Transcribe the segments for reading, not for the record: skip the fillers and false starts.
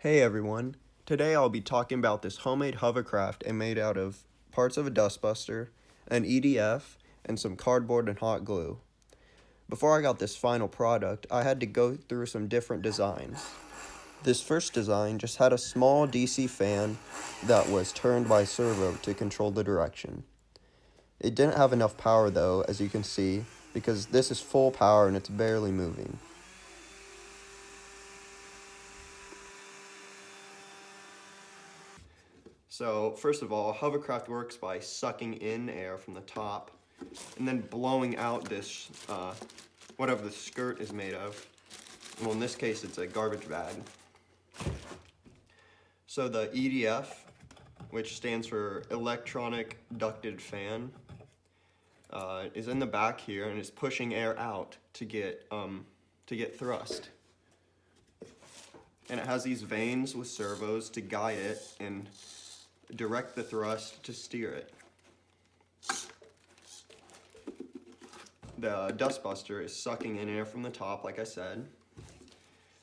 Hey everyone, today I'll be talking about this homemade hovercraft made out of parts of a dustbuster, an EDF, and some cardboard and hot glue. Before I got this final product, I had to go through some different designs. This first design just had a small DC fan that was turned by servo to control the direction. It didn't have enough power though, as you can see, because this is full power and it's barely moving. So first of all, hovercraft works by sucking in air from the top and then blowing out this, whatever the skirt is made of. Well, in this case, it's a garbage bag. So the EDF, which stands for electronic ducted fan, is in the back here and is pushing air out to get thrust. And it has these vanes with servos to guide it and direct the thrust to steer it. The dustbuster is sucking in air from the top, like I said.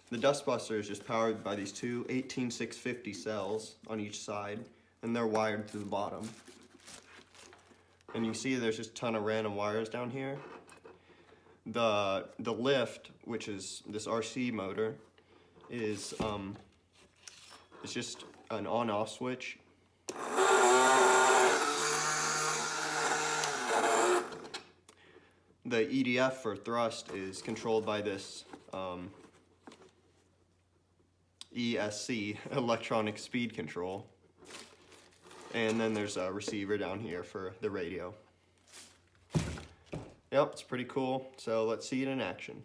The dustbuster is just powered by these two 18650 cells on each side, and they're wired to the bottom. And you see there's just a ton of random wires down here. The lift, which is this RC motor, is it's just an on-off switch. The EDF for thrust is controlled by this ESC, electronic speed control. And then there's a receiver down here for the radio. Yep, it's pretty cool. So let's see it in action.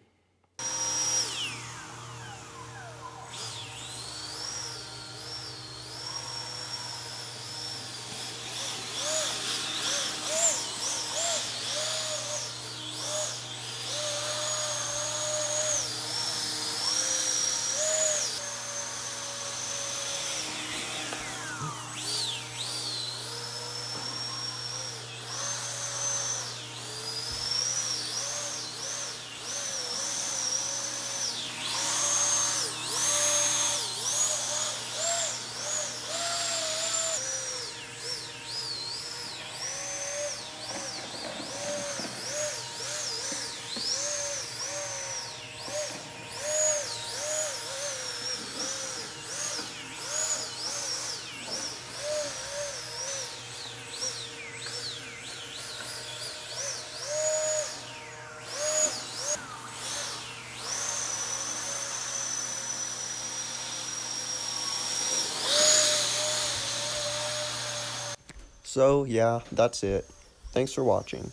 So yeah, that's it. Thanks for watching.